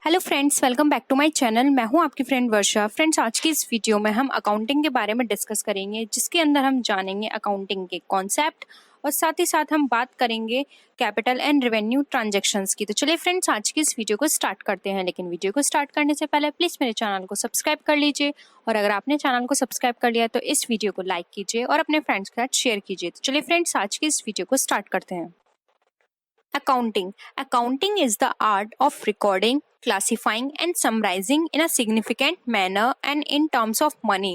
Hello friends, welcome back to my channel. मैं हूं आपकी फ्रेंड वर्षा। फ्रेंड्स, आज की इस वीडियो में हम अकाउंटिंग के बारे में डिस्कस करेंगे, जिसके अंदर हम जानेंगे अकाउंटिंग के कॉन्सेप्ट और साथ ही साथ हम बात करेंगे कैपिटल एंड रेवेन्यू ट्रांजैक्शंस की। तो चलिए फ्रेंड्स, आज की इस वीडियो को स्टार्ट करते हैं। लेकिन वीडियो को स्टार्ट करने से पहले प्लीज़ मेरे चैनल को सब्सक्राइब कर लीजिए, और अगर आपने चैनल को सब्सक्राइब कर लिया तो इस वीडियो को लाइक कीजिए और अपने फ्रेंड्स के साथ शेयर कीजिए। तो चलिए फ्रेंड्स, आज की इस वीडियो को स्टार्ट करते हैं। Accounting. Accounting is the art of recording, classifying, and summarizing in a significant manner and in terms of money,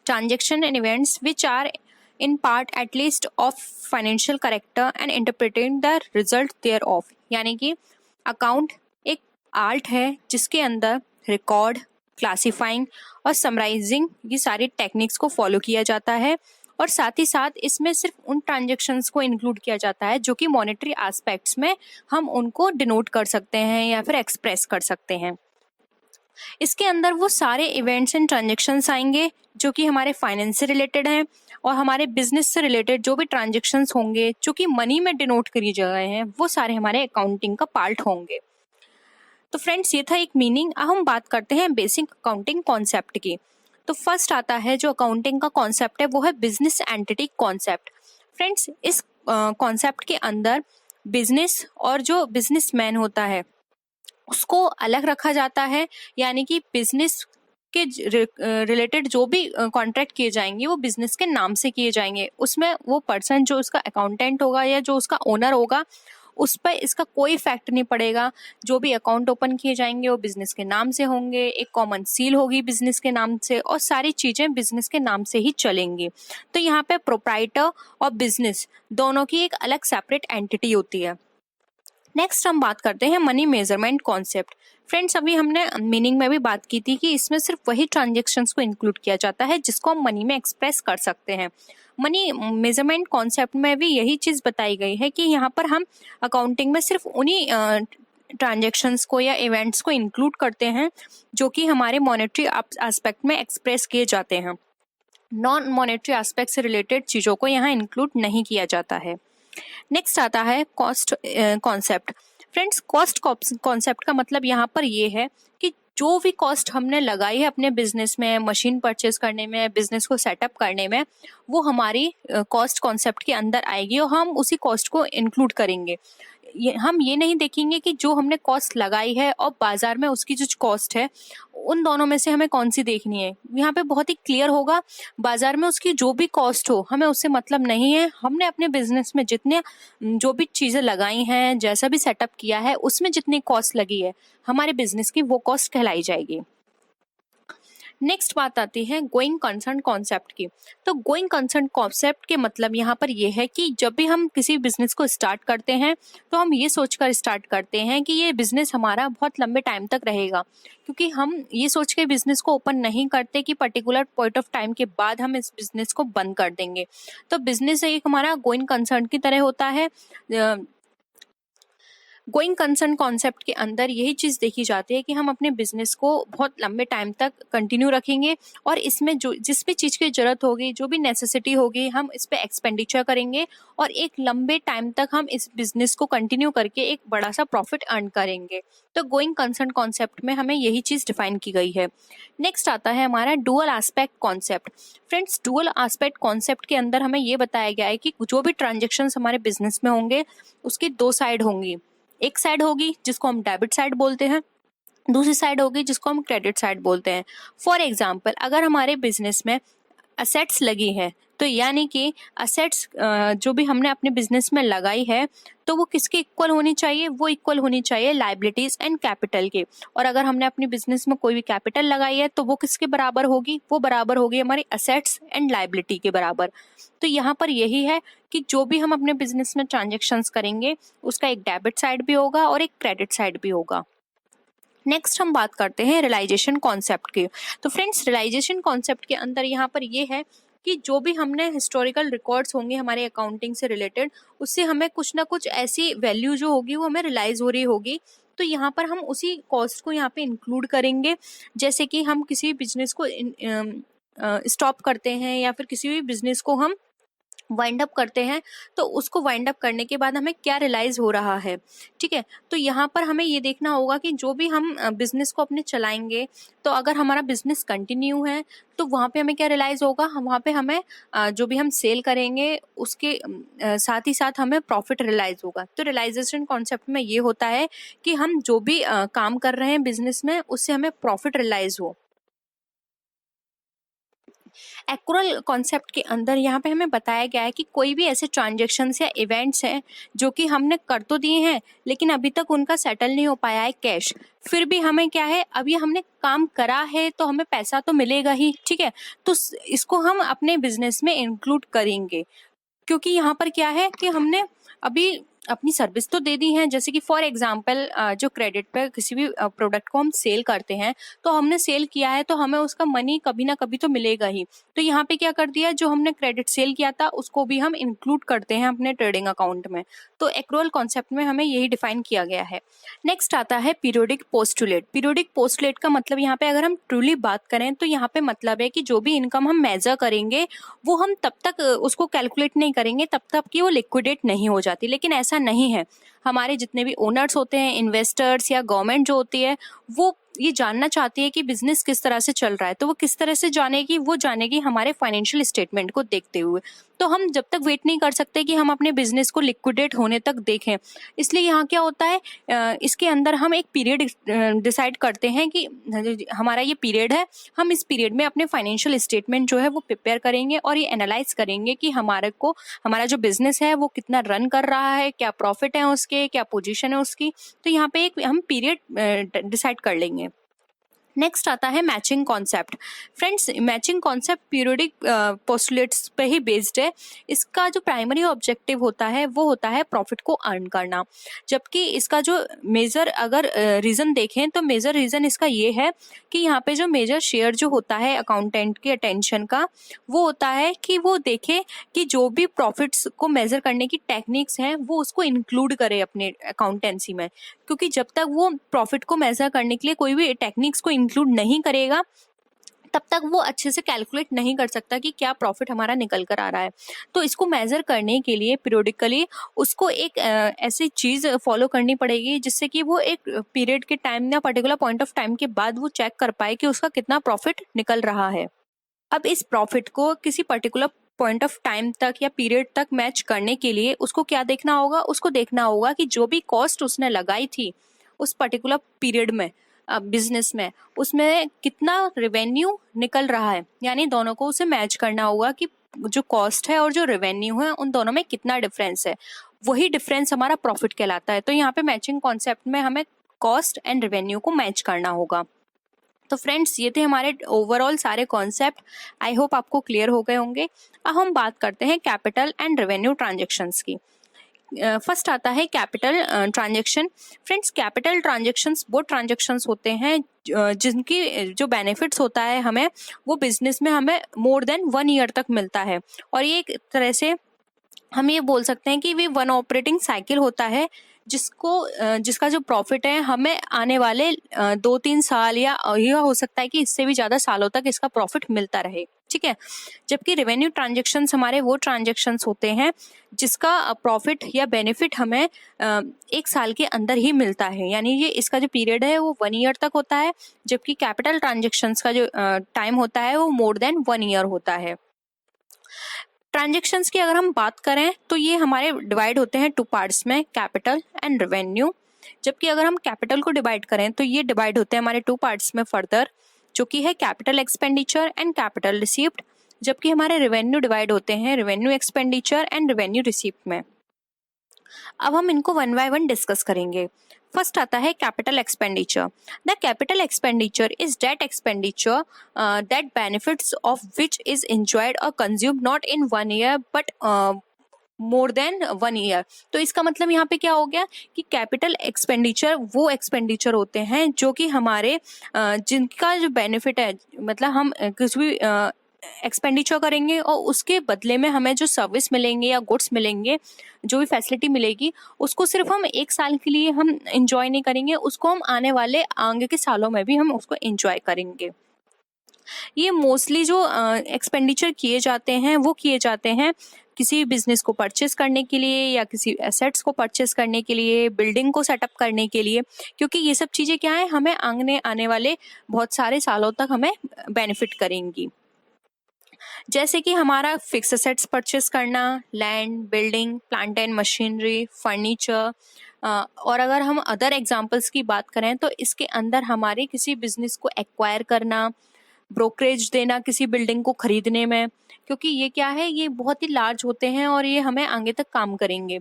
transaction and events which are in part at least of financial character and interpreting the result thereof. यानी कि account एक art है जिसके अंदर record, classifying और summarising ये सारी techniques को फॉलो किया जाता है, और साथ ही साथ इसमें सिर्फ उन ट्रांजैक्शंस को इंक्लूड किया जाता है जो कि मॉनेटरी एस्पेक्ट्स में हम उनको डिनोट कर सकते हैं या फिर एक्सप्रेस कर सकते हैं। इसके अंदर वो सारे इवेंट्स एंड ट्रांजैक्शंस आएंगे जो कि हमारे फाइनेंस से रिलेटेड हैं, और हमारे बिजनेस से रिलेटेड जो भी ट्रांजैक्शंस होंगे जो कि मनी में डिनोट करी गए हैं, वो सारे हमारे अकाउंटिंग का पार्ट होंगे। तो फ्रेंड्स, ये था एक मीनिंग। अब हम बात करते हैं बेसिक अकाउंटिंग कॉन्सेप्ट की। तो फर्स्ट आता है जो अकाउंटिंग का कॉन्सेप्ट है, वो है बिजनेस एंटिटी कॉन्सेप्ट। फ्रेंड्स, इस कॉन्सेप्ट के अंदर बिजनेस और जो बिजनेसमैन होता है उसको अलग रखा जाता है। यानी कि बिजनेस के रिलेटेड जो भी कॉन्ट्रैक्ट किए जाएंगे वो बिजनेस के नाम से किए जाएंगे। उसमें वो पर्सन जो उसका अकाउंटेंट होगा या जो उसका ओनर होगा, उस पर इसका कोई इफेक्ट नहीं पड़ेगा। जो भी अकाउंट ओपन किए जाएंगे वो बिजनेस के नाम से होंगे, एक कॉमन सील होगी बिजनेस के नाम से, और सारी चीजें बिजनेस के नाम से ही चलेंगी। तो यहाँ पे प्रोप्राइटर और बिजनेस दोनों की एक अलग सेपरेट एंटिटी होती है। नेक्स्ट हम बात करते हैं मनी मेजरमेंट कॉन्सेप्ट। फ्रेंड्स, अभी हमने मीनिंग में भी बात की थी कि इसमें सिर्फ वही ट्रांजैक्शंस को इंक्लूड किया जाता है जिसको हम मनी में एक्सप्रेस कर सकते हैं। मनी मेजरमेंट कॉन्सेप्ट में भी यही चीज बताई गई है कि यहाँ पर हम अकाउंटिंग में सिर्फ उन्हीं ट्रांजैक्शंस को या इवेंट्स को इंक्लूड करते हैं जो कि हमारे मॉनेटरी एस्पेक्ट में एक्सप्रेस किए जाते हैं। नॉन मॉनेटरी एस्पेक्ट से रिलेटेड चीजों को यहाँ इंक्लूड नहीं किया जाता है। नेक्स्ट आता है cost concept. Friends, cost concept का मतलब यहाँ पर ये है कि जो भी कॉस्ट हमने लगाई है अपने बिजनेस में, मशीन परचेस करने में, बिजनेस को सेटअप करने में, वो हमारी कॉस्ट कॉन्सेप्ट के अंदर आएगी और हम उसी कॉस्ट को इंक्लूड करेंगे। हम ये नहीं देखेंगे कि जो हमने कॉस्ट लगाई है और बाजार में उसकी जो कॉस्ट है, उन दोनों में से हमें कौन सी देखनी है। यहाँ पे बहुत ही क्लियर होगा, बाजार में उसकी जो भी कॉस्ट हो हमें उससे मतलब नहीं है। हमने अपने बिजनेस में जितने जो भी चीजें लगाई हैं, जैसा भी सेटअप किया है, उसमें जितनी कॉस्ट लगी है हमारे बिजनेस की, वो कॉस्ट कहलाई जाएगी। नेक्स्ट बात आती है गोइंग कंसर्न कॉन्सेप्ट की। तो गोइंग कंसर्न कॉन्सेप्ट के मतलब यहाँ पर यह है कि जब भी हम किसी बिजनेस को स्टार्ट करते हैं तो हम ये सोचकर स्टार्ट करते हैं कि ये बिजनेस हमारा बहुत लंबे टाइम तक रहेगा, क्योंकि हम ये सोच के बिजनेस को ओपन नहीं करते कि पर्टिकुलर पॉइंट ऑफ टाइम के बाद हम इस बिजनेस को बंद कर देंगे। तो बिजनेस एक हमारा गोइंग कंसर्न की तरह होता है। गोइंग कंसर्न कॉन्सेप्ट के अंदर यही चीज देखी जाती है कि हम अपने बिजनेस को बहुत लंबे टाइम तक कंटिन्यू रखेंगे, और इसमें जो जिस भी चीज की जरूरत होगी, जो भी नेसेसिटी होगी, हम इस पे एक्सपेंडिचर करेंगे और एक लंबे टाइम तक हम इस बिजनेस को कंटिन्यू करके एक बड़ा सा प्रॉफिट अर्न करेंगे। तो गोइंग कंसर्न कॉन्सेप्ट में हमें यही चीज डिफाइन की गई है। नेक्स्ट आता है हमारा dual aspect concept. Friends, dual aspect concept के अंदर हमें ये बताया गया है कि जो भी ट्रांजेक्शन हमारे बिजनेस में होंगे उसकी दो साइड होंगी। एक साइड होगी जिसको हम डेबिट साइड बोलते हैं, दूसरी साइड होगी जिसको हम क्रेडिट साइड बोलते हैं। फॉर एग्जाम्पल, अगर हमारे बिजनेस में असेट्स लगी है, तो यानी कि असेट्स जो भी हमने अपने बिजनेस में लगाई है, तो वो किसके इक्वल होनी चाहिए? वो इक्वल होनी चाहिए लाइबिलिटीज एंड कैपिटल के। और अगर हमने अपने बिजनेस में कोई भी कैपिटल लगाई है तो वो किसके बराबर होगी? वो बराबर होगी हमारी असेट्स एंड लाइबिलिटी के बराबर। तो यहाँ पर यही है कि जो भी हम अपने बिजनेस में ट्रांजेक्शन्स करेंगे उसका एक डेबिट साइड भी होगा और एक क्रेडिट साइड भी होगा। नेक्स्ट हम बात करते हैं रियलाइजेशन कॉन्सेप्ट की। तो फ्रेंड्स, रियलाइजेशन कॉन्सेप्ट के अंदर यहाँ पर ये है कि जो भी हमने हिस्टोरिकल रिकॉर्ड्स होंगे हमारे अकाउंटिंग से रिलेटेड, उससे हमें कुछ ना कुछ ऐसी वैल्यू जो होगी वो हमें रियलाइज हो रही होगी। तो यहाँ पर हम उसी कॉस्ट को यहाँ पे इंक्लूड करेंगे। जैसे कि हम किसी बिजनेस को स्टॉप करते हैं या फिर किसी भी बिजनेस को हम वाइंड अप करते हैं, तो उसको वाइंड अप करने के बाद हमें क्या रियलाइज हो रहा है। ठीक है, तो यहाँ पर हमें ये देखना होगा कि जो भी हम बिजनेस को अपने चलाएंगे, तो अगर हमारा बिजनेस कंटिन्यू है तो वहाँ पे हमें क्या रियलाइज होगा, वहाँ पे हमें जो भी हम सेल करेंगे उसके साथ ही साथ हमें प्रॉफिट रियलाइज होगा। तो रियलाइजेशन कॉन्सेप्ट में ये होता है कि हम जो भी काम कर रहे हैं बिजनेस में उससे हमें प्रॉफिट रियलाइज हो। एक्रुअल कॉन्सेप्ट के अंदर यहाँ पे हमें बताया गया है कि कोई भी ऐसे ट्रांजेक्शन्स या इवेंट्स हैं जो कि हमने कर तो दिए हैं लेकिन अभी तक उनका सेटल नहीं हो पाया है कैश, फिर भी हमें क्या है, अभी हमने काम करा है तो हमें पैसा तो मिलेगा ही। ठीक है, तो इसको हम अपने बिजनेस में इंक्लूड करेंगे, क्योंकि यहाँ पर क्या है कि हमने अभी अपनी सर्विस तो दे दी है। जैसे कि फॉर एग्जांपल जो क्रेडिट पे किसी भी प्रोडक्ट को हम सेल करते हैं, तो हमने सेल किया है तो हमें उसका मनी कभी ना कभी तो मिलेगा ही। तो यहाँ पे क्या कर दिया, जो हमने क्रेडिट सेल किया था उसको भी हम इंक्लूड करते हैं अपने ट्रेडिंग अकाउंट में। तो एक्रुअल कॉन्सेप्ट में हमें यही डिफाइन किया गया है। नेक्स्ट आता है पीरियोडिक पोस्टुलेट। पीरियोडिक पोस्टुलेट का मतलब यहाँ पे अगर हम ट्रूली बात करें तो यहाँ पे मतलब है कि जो भी इनकम हम मेजर करेंगे वो हम तब तक उसको कैलकुलेट नहीं करेंगे तब तक कि वो लिक्विडेट नहीं हो जाती। लेकिन ऐसा नहीं है, हमारे जितने भी ओनर्स होते हैं, इन्वेस्टर्स या गवर्नमेंट जो होती है, वो ये जानना चाहती है कि बिजनेस किस तरह से चल रहा है। तो वो किस तरह से जानेगी, वो जानेगी हमारे फाइनेंशियल स्टेटमेंट को देखते हुए। तो हम जब तक वेट नहीं कर सकते कि हम अपने बिजनेस को लिक्विडेट होने तक देखें। इसलिए यहाँ क्या होता है, इसके अंदर हम एक पीरियड डिसाइड करते हैं कि हमारा ये पीरियड है, हम इस पीरियड में अपने फाइनेंशियल स्टेटमेंट जो है वो प्रिपेयर करेंगे और ये एनालाइज करेंगे कि हमारा जो बिजनेस है वो कितना रन कर रहा है, क्या प्रॉफिट है उसके, क्या पोजीशन है उसकी। तो यहाँ पे एक हम पीरियड डिसाइड कर लेंगे। नेक्स्ट आता है matching concept. Friends, matching concept periodic postulates पे ही बेस्ड है। इसका जो प्राइमरी ऑब्जेक्टिव होता है वो होता है प्रॉफिट को अर्न करना, जबकि इसका जो मेजर अगर रीजन देखें तो मेजर रीजन इसका ये है कि यहाँ पे जो मेजर शेयर जो होता है अकाउंटेंट के अटेंशन का, वो होता है कि वो देखे कि जो भी प्रॉफिट्स को मेजर करने की टेक्निक्स हैं वो उसको इंक्लूड करे अपने अकाउंटेंसी में। क्योंकि जब तक वो प्रॉफिट को मेजर करने के लिए कोई भी टेक्निक्स को इंक्लूड नहीं करेगा तब तक वो अच्छे से कैलकुलेट नहीं कर सकता कि क्या प्रॉफिट हमारा निकल कर आ रहा है। तो इसको मेजर करने के लिए पीरियोडिकली उसको एक ऐसी चीज फॉलो करनी पड़ेगी जिससे कि वो एक पीरियड के टाइम या पर्टिकुलर पॉइंट ऑफ टाइम के बाद वो चेक कर पाए कि उसका कितना प्रॉफिट निकल रहा है। अब इस प्रॉफिट को किसी पर्टिकुलर पॉइंट ऑफ टाइम तक या पीरियड तक मैच करने के लिए उसको क्या देखना होगा, उसको देखना होगा कि जो भी कॉस्ट उसने लगाई थी उस पर्टिकुलर पीरियड में बिजनेस में, उसमें कितना रेवेन्यू निकल रहा है। यानी दोनों को उसे मैच करना होगा कि जो कॉस्ट है और जो रेवेन्यू है उन दोनों में कितना डिफरेंस है, वही डिफरेंस हमारा प्रॉफिट कहलाता है। तो यहाँ पे मैचिंग कॉन्सेप्ट में हमें कॉस्ट एंड रेवेन्यू को मैच करना होगा। तो फ्रेंड्स, ये थे हमारे ओवरऑल सारे कॉन्सेप्ट। आई होप आपको क्लियर हो गए होंगे। अब हम बात करते हैं कैपिटल एंड रेवेन्यू ट्रांजैक्शंस की। फर्स्ट आता है capital transaction. Friends, capital transactions वो ट्रांजैक्शंस होते हैं जिनकी जो बेनिफिट्स होता है हमें, वो बिजनेस में हमें मोर देन 1 ईयर तक मिलता है। और ये एक तरह से हम ये बोल सकते हैं कि वे वन ऑपरेटिंग साइकिल होता है जिसका जो प्रॉफिट है हमें आने वाले 2-3 साल या यह हो सकता है कि इससे भी ज्यादा सालों तक इसका प्रॉफिट मिलता रहे। ठीक है, जबकि रेवेन्यू ट्रांजैक्शंस हमारे वो ट्रांजैक्शंस होते हैं जिसका प्रॉफिट या बेनिफिट हमें 1 साल के अंदर ही मिलता है। यानी ये इसका जो पीरियड है वो 1 ईयर तक होता है, जबकि कैपिटल ट्रांजैक्शंस का जो टाइम होता है वो मोर देन 1 ईयर होता है। ट्रांजैक्शंस की अगर हम बात करें तो ये हमारे डिवाइड होते हैं 2 पार्ट्स में, कैपिटल एंड रेवेन्यू। जबकि अगर हम कैपिटल को डिवाइड करें तो ये डिवाइड होते हैं हमारे 2 पार्ट्स में फर्दर, जो कि है capital expenditure and capital received. जबकि हमारे रेवेन्यू डिवाइड होते हैं revenue expenditure and revenue received में। अब हम इनको वन बाय वन डिस्कस करेंगे। फर्स्ट आता है capital expenditure. The capital expenditure is that expenditure that benefits of which is enjoyed or consumed not in 1 year but more than 1 year. तो इसका मतलब यहाँ पे क्या हो गया कि कैपिटल एक्सपेंडिचर वो एक्सपेंडिचर होते हैं जो कि हमारे जिनका जो बेनिफिट है, मतलब हम कुछ भी एक्सपेंडिचर करेंगे और उसके बदले में हमें जो सर्विस मिलेंगे या गुड्स मिलेंगे, जो भी फैसिलिटी मिलेगी, उसको सिर्फ हम 1 साल के लिए हम इंजॉय नहीं करेंगे, उसको हम आने वाले आगे के सालों में भी हम उसको इंजॉय करेंगे। ये मोस्टली जो एक्सपेंडिचर किए जाते हैं वो किए जाते हैं किसी भी बिजनेस को परचेस करने के लिए या किसी एसेट्स को परचेस करने के लिए, बिल्डिंग को सेटअप करने के लिए, क्योंकि ये सब चीज़ें क्या है, हमें आने वाले बहुत सारे सालों तक हमें बेनिफिट करेंगी। जैसे कि हमारा फिक्स एसेट्स परचेस करना, land, building, plant and machinery, furniture, और अगर हम अदर एग्जांपल्स की बात करें तो इसके अंदर हमारे किसी बिजनेस को एक्वायर करना, ब्रोकरेज देना किसी बिल्डिंग को खरीदने में, क्योंकि ये क्या है, ये बहुत ही लार्ज होते हैं और ये हमें आगे तक काम करेंगे।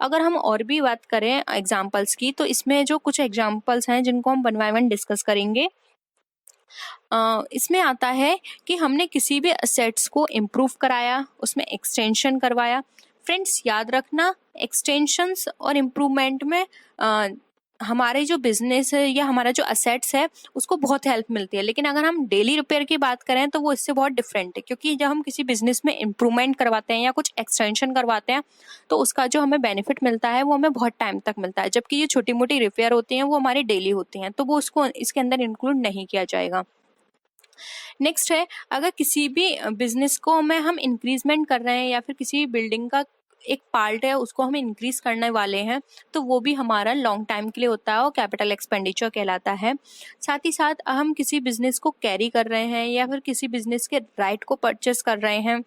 अगर हम और भी बात करें एग्जांपल्स की, तो इसमें जो कुछ एग्जांपल्स हैं जिनको हम वन बाय वन डिस्कस करेंगे, इसमें आता है कि हमने किसी भी असेट्स को इम्प्रूव कराया, उसमें एक्सटेंशन करवाया। फ्रेंड्स याद रखना, एक्सटेंशंस और इम्प्रूवमेंट में हमारे जो बिजनेस है या हमारा जो असेट्स है उसको बहुत हेल्प मिलती है, लेकिन अगर हम डेली रिपेयर की बात करें तो वो इससे बहुत डिफरेंट है, क्योंकि जब हम किसी बिजनेस में इम्प्रूवमेंट करवाते हैं या कुछ एक्सटेंशन करवाते हैं तो उसका जो हमें बेनिफिट मिलता है वो हमें बहुत टाइम तक मिलता है, जबकि ये छोटी मोटी रिपेयर होती हैं वो हमारी डेली होती हैं, तो वो उसको इसके अंदर इंक्लूड नहीं किया जाएगा। नेक्स्ट है, अगर किसी भी बिजनेस को में हम इंक्रीजमेंट कर रहे हैं या फिर किसी भी बिल्डिंग का एक पार्ट है उसको हम इंक्रीज करने वाले हैं, तो वो भी हमारा लॉन्ग टाइम के लिए होता है और कैपिटल एक्सपेंडिचर कहलाता है। साथ ही साथ हम किसी बिजनेस को कैरी कर रहे हैं या फिर किसी बिजनेस के राइट को परचेस कर रहे हैं,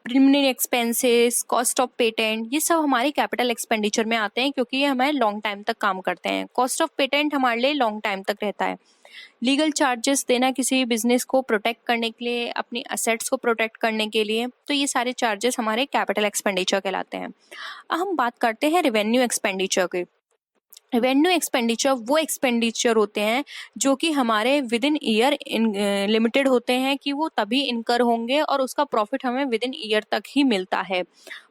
preliminary expenses, cost of patent, ये सब हमारे कैपिटल एक्सपेंडिचर में आते हैं, क्योंकि ये हमारे लॉन्ग टाइम तक काम करते हैं। कॉस्ट ऑफ पेटेंट हमारे लिए लॉन्ग टाइम तक रहता है। लीगल चार्जेस देना किसी बिजनेस को प्रोटेक्ट करने के लिए, अपनी असेट्स को प्रोटेक्ट करने के लिए, तो ये सारे चार्जेस हमारे कैपिटल एक्सपेंडिचर कहलाते हैं। अब हम बात करते हैं रेवेन्यू एक्सपेंडिचर की। रेवेन्यू एक्सपेंडिचर वो एक्सपेंडिचर होते हैं जो कि हमारे विद इन ईयर लिमिटेड होते हैं, कि वो तभी इनकर होंगे और उसका प्रॉफिट हमें विद इन ईयर तक ही मिलता है।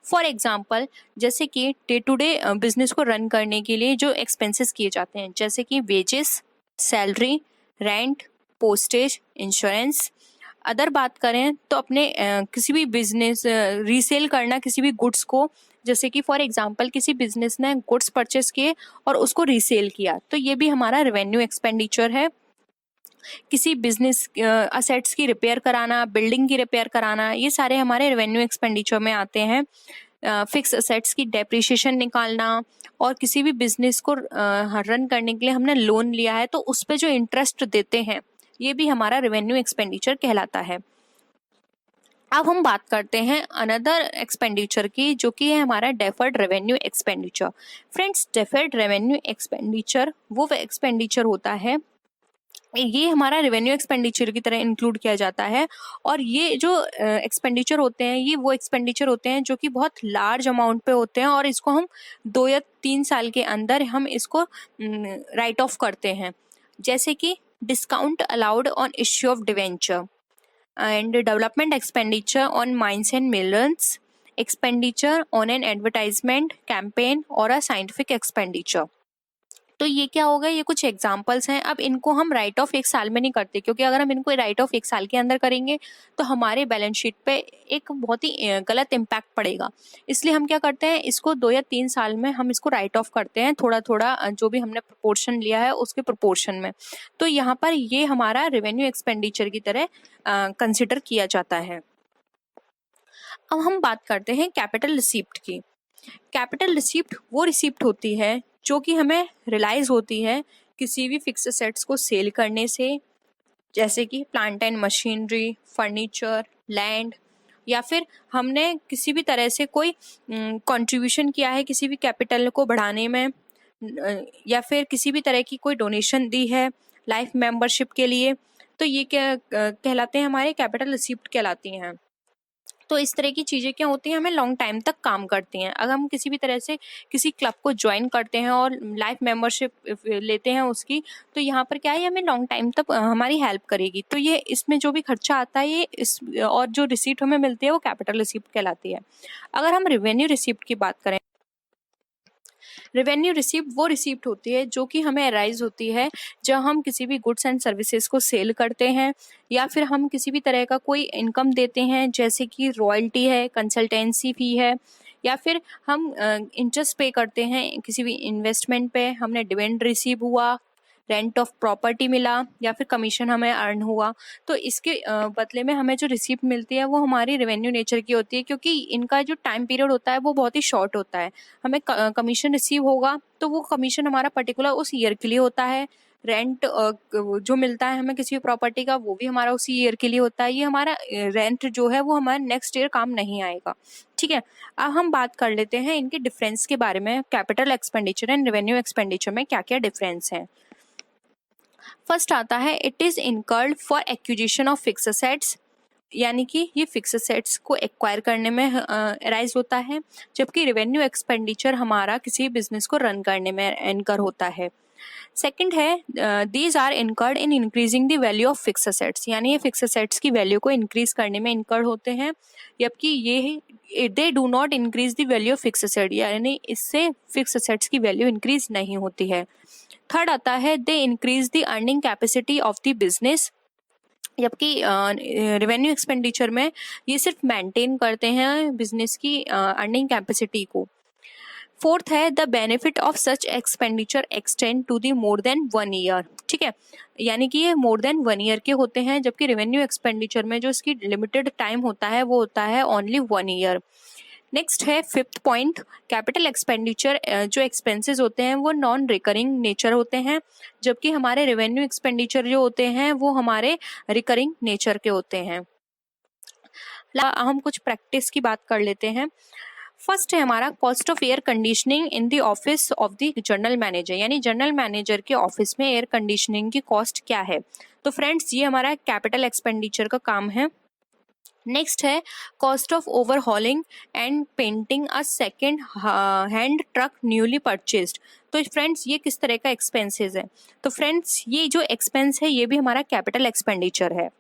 फॉर एग्जांपल, जैसे कि डे टू डे बिजनेस को रन करने के लिए जो एक्सपेंसेस किए जाते हैं, जैसे कि wages, salary, rent, postage, insurance. Other बात करें तो अपने किसी भी बिजनेस रीसेल करना किसी भी गुड्स को, जैसे कि फॉर एग्जांपल किसी बिजनेस ने गुड्स परचेस किए और उसको रीसेल किया, तो ये भी हमारा रेवेन्यू एक्सपेंडिचर है। किसी बिजनेस असेट्स की रिपेयर कराना, बिल्डिंग की रिपेयर कराना, ये सारे हमारे रेवेन्यू एक्सपेंडिचर में आते हैं। फिक्स असेट्स की डेप्रिसिएशन निकालना, और किसी भी बिजनेस को रन करने के लिए हमने लोन लिया है तो उस पे जो इंटरेस्ट देते हैं, ये भी हमारा रेवेन्यू एक्सपेंडिचर कहलाता है। अब हम बात करते हैं अनदर एक्सपेंडिचर की, जो कि है हमारा deferred revenue expenditure. Friends, deferred revenue expenditure वो एक्सपेंडिचर होता है, ये हमारा रेवेन्यू एक्सपेंडिचर की तरह इंक्लूड किया जाता है, और ये जो एक्सपेंडिचर होते हैं ये वो एक्सपेंडिचर होते हैं जो कि बहुत लार्ज अमाउंट पे होते हैं, और इसको हम 2 या 3 साल के अंदर हम इसको राइट ऑफ करते हैं। जैसे कि discount allowed on issue of debenture and development expenditure on mines and millions, expenditure on an advertisement campaign और अ साइंटिफिक एक्सपेंडिचर। तो ये क्या होगा, ये कुछ एग्जांपल्स हैं। अब इनको हम राइट ऑफ 1 साल में नहीं करते, क्योंकि अगर हम इनको राइट ऑफ 1 साल के अंदर करेंगे तो हमारे बैलेंस शीट पे एक बहुत ही गलत इम्पैक्ट पड़ेगा। इसलिए हम क्या करते हैं, इसको 2 या 3 साल में हम इसको राइट ऑफ करते हैं, थोड़ा थोड़ा जो भी हमने प्रोपोर्शन लिया है उसके प्रोपोर्शन में। तो यहाँ पर ये हमारा रेवेन्यू एक्सपेंडिचर की तरह कंसिडर किया जाता है। अब हम बात करते हैं कैपिटल रिसीप्ट की। कैपिटल रिसीप्ट वो रिसीप्ट होती है जो कि हमें रिलाइज होती है किसी भी फिक्स एसेट्स को सेल करने से, जैसे कि plant and machinery, furniture, land, या फिर हमने किसी भी तरह से कोई कंट्रीब्यूशन किया है किसी भी कैपिटल को बढ़ाने में, या फिर किसी भी तरह की कोई डोनेशन दी है लाइफ मेंबरशिप के लिए, तो ये क्या कहलाते हैं, हमारे कैपिटल रिसीप्ट कहलाती हैं। तो इस तरह की चीज़ें क्या होती हैं, हमें लॉन्ग टाइम तक काम करती हैं। अगर हम किसी भी तरह से किसी क्लब को ज्वाइन करते हैं और लाइफ मेंबरशिप लेते हैं उसकी, तो यहाँ पर क्या है, हमें लॉन्ग टाइम तक हमारी हेल्प करेगी। तो ये इसमें जो भी खर्चा आता है ये इस, और जो रिसीप्ट हमें मिलती है वो कैपिटल रिसीप्ट कहलाती है। अगर हम रेवेन्यू रिसीप्ट की बात करें, रेवेन्यू रिसीप्ट वो रिसीप्ट होती है जो कि हमें अराइज होती है जब हम किसी भी गुड्स एंड सर्विसेज को सेल करते हैं, या फिर हम किसी भी तरह का कोई इनकम देते हैं, जैसे कि रॉयल्टी है, कंसल्टेंसी फी है, या फिर हम इंटरेस्ट पे करते हैं किसी भी इन्वेस्टमेंट पे, हमने डिविडेंड रिसीव हुआ, रेंट ऑफ प्रॉपर्टी मिला या फिर कमीशन हमें अर्न हुआ, तो इसके बदले में हमें जो रिसीप्ट मिलती है वो हमारी रेवेन्यू नेचर की होती है, क्योंकि इनका जो टाइम पीरियड होता है वो बहुत ही शॉर्ट होता है। हमें कमीशन रिसीव होगा तो वो कमीशन हमारा पर्टिकुलर उस ईयर के लिए होता है। रेंट जो मिलता है हमें किसी भी प्रॉपर्टी का वो भी हमारा उसी ईयर के लिए होता है। ये हमारा रेंट जो है वो हमारा नेक्स्ट ईयर काम नहीं आएगा। ठीक है, अब हम बात कर लेते हैं इनके डिफरेंस के बारे में। Capital expenditure and revenue expenditure में क्या क्या डिफरेंस है। फर्स्ट आता है it is incurred for acquisition of fix assets, यानी कि ये फिक्स असेट्स को एक्वायर करने में अराइज होता है, जबकि रेवेन्यू एक्सपेंडिचर हमारा किसी बिजनेस को रन करने में इनकर होता है। सेकंड है these are incurred in increasing the value of fix assets, यानी ये फिक्स असेट्स की वैल्यू को इंक्रीज करने में इनकर्ड होते हैं, जबकि ये they do not increase the value of fix asset, यानी इससे फिक्स असेट्स की वैल्यू इंक्रीज नहीं होती है। थर्ड आता है they increase the earning capacity of the business, जबकि रेवेन्यू एक्सपेंडिचर में ये सिर्फ मेंटेन करते हैं बिजनेस की अर्निंग कैपेसिटी को। फोर्थ है the benefit of such expenditure extend to the more than 1 year. ठीक है, यानी कि ये मोर देन 1 ईयर के होते हैं, जबकि रेवेन्यू एक्सपेंडिचर में जो इसकी लिमिटेड टाइम होता है वो होता है ओनली 1 ईयर। नेक्स्ट है फिफ्थ पॉइंट, कैपिटल एक्सपेंडिचर जो एक्सपेंसेस होते हैं वो नॉन रिकरिंग नेचर होते हैं, जबकि हमारे रेवेन्यू एक्सपेंडिचर जो होते हैं वो हमारे रिकरिंग नेचर के होते हैं। हम कुछ प्रैक्टिस की बात कर लेते हैं। फर्स्ट है हमारा cost of air conditioning in the office of the general manager, यानी जनरल मैनेजर के ऑफिस में एयर कंडीशनिंग की कॉस्ट क्या है। तो फ्रेंड्स ये हमारा कैपिटल एक्सपेंडिचर का काम है। नेक्स्ट है cost of overhauling and painting a second hand truck newly purchased. तो फ्रेंड्स ये किस तरह का एक्सपेंसेस है। तो फ्रेंड्स ये जो एक्सपेंस है ये भी हमारा कैपिटल एक्सपेंडिचर है।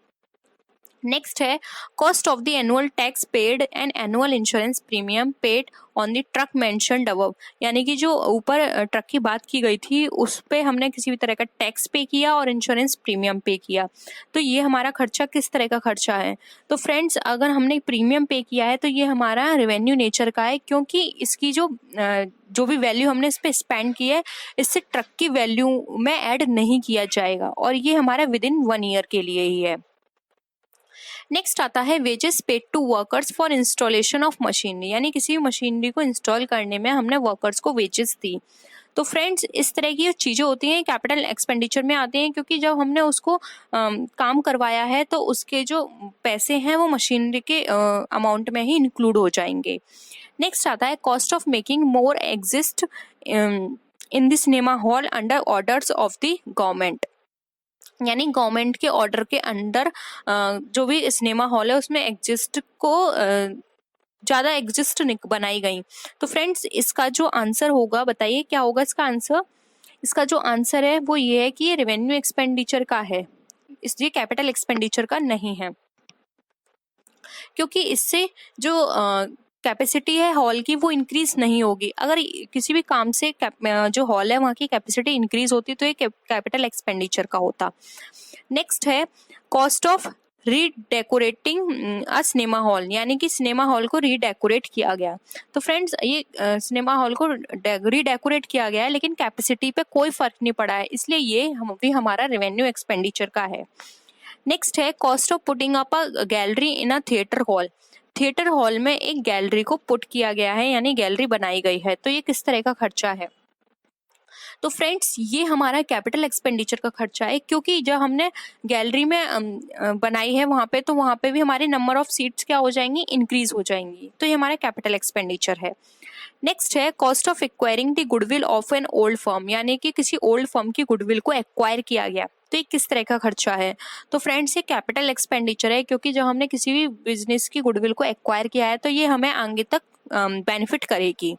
नेक्स्ट है cost of the annual tax paid and annual insurance premium paid on the truck mentioned above, यानी कि जो ऊपर ट्रक की बात की गई थी उस पे हमने किसी भी तरह का टैक्स पे किया और इंश्योरेंस प्रीमियम पे किया। तो ये हमारा खर्चा किस तरह का खर्चा है। तो फ्रेंड्स अगर हमने प्रीमियम पे किया है तो ये हमारा रेवेन्यू नेचर का है, क्योंकि इसकी जो भी वैल्यू हमने इस पे स्पेंड की है इससे ट्रक की वैल्यू में ऐड नहीं किया जाएगा, और ये हमारा विद इन 1 ईयर के लिए ही है। नेक्स्ट आता है wages paid to workers for installation of machinery, यानी किसी भी मशीनरी को इंस्टॉल करने में हमने वर्कर्स को वेजेस दी। तो फ्रेंड्स इस तरह की जो चीज़ें होती हैं कैपिटल एक्सपेंडिचर में आती हैं, क्योंकि जब हमने उसको काम करवाया है तो उसके जो पैसे हैं वो मशीनरी के अमाउंट में ही इंक्लूड हो जाएंगे। नेक्स्ट आता है cost of making more exist in the cinema hall under orders of the government, यानी गवर्नमेंट के ऑर्डर के अंदर जो भी सिनेमा हॉल है उसमें एग्जिस्ट को ज़्यादा एग्जिस्ट बनाई गई। तो फ्रेंड्स इसका जो आंसर होगा बताइए क्या होगा इसका आंसर। इसका जो आंसर है वो ये है कि ये रेवेन्यू एक्सपेंडिचर का है, इसलिए कैपिटल एक्सपेंडिचर का नहीं है, क्योंकि इससे जो कैपेसिटी है हॉल की वो इंक्रीज नहीं होगी। अगर किसी भी काम से जो हॉल है वहाँ की कैपेसिटी इंक्रीज होती तो ये कैपिटल एक्सपेंडिचर का होता। नेक्स्ट है cost of redecorating a cinema hall, यानी कि सिनेमा हॉल को रीडेकोरेट किया गया। तो फ्रेंड्स ये सिनेमा हॉल को रीडेकोरेट किया गया है लेकिन कैपेसिटी पे कोई फर्क नहीं पड़ा है, इसलिए ये भी हमारा रेवेन्यू एक्सपेंडिचर का है। नेक्स्ट है cost of putting up a gallery in a theatre hall, theatre hall में एक गैलरी को पुट किया गया है यानी गैलरी बनाई गई है, तो ये किस तरह का खर्चा है। तो फ्रेंड्स ये हमारा कैपिटल एक्सपेंडिचर का खर्चा है, क्योंकि जब हमने गैलरी में बनाई है वहाँ पे तो वहाँ पे भी हमारे नंबर ऑफ सीट्स क्या हो जाएंगी इंक्रीज हो जाएंगी, तो ये हमारा कैपिटल एक्सपेंडिचर है। नेक्स्ट है cost of acquiring the goodwill of an old firm, यानी कि किसी ओल्ड फर्म की गुडविल को एक्वायर किया गया, तो ये किस तरह का खर्चा है। तो फ्रेंड्स ये कैपिटल एक्सपेंडिचर है, क्योंकि जब हमने किसी भी बिजनेस की गुडविल को एक्वायर किया है तो ये हमें आगे तक बेनिफिट करेगी।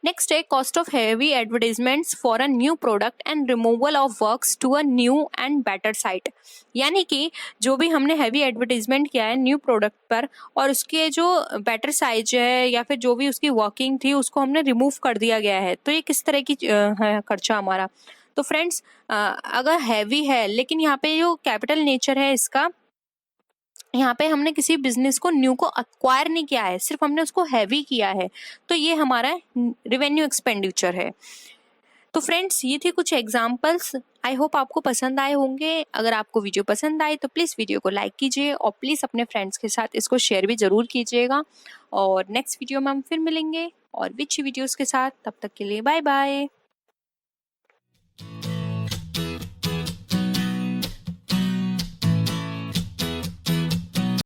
नेक्स्ट है cost of heavy advertisements for a new product and removal of works to a new and better site, यानी कि जो भी हमने हैवी एडवर्टाइजमेंट किया है न्यू प्रोडक्ट पर और उसके जो बेटर साइज है या फिर जो भी उसकी वर्किंग थी उसको हमने रिमूव कर दिया गया है, तो ये किस तरह की है खर्चा हमारा। तो फ्रेंड्स अगर हैवी है लेकिन यहाँ पे जो कैपिटल नेचर है इसका, यहाँ पे हमने किसी बिजनेस को न्यू को अक्वायर नहीं किया है, सिर्फ हमने उसको हैवी किया है, तो ये हमारा रेवेन्यू एक्सपेंडिचर है। तो फ्रेंड्स ये थे कुछ एग्जाम्पल्स। आई होप आपको पसंद आए होंगे। अगर आपको वीडियो पसंद आए तो प्लीज़ वीडियो को लाइक कीजिए और प्लीज़ अपने फ्रेंड्स के साथ इसको शेयर भी ज़रूर कीजिएगा। और नेक्स्ट वीडियो में हम फिर मिलेंगे और विच वीडियोज़ के साथ। तब तक के लिए बाय बाय।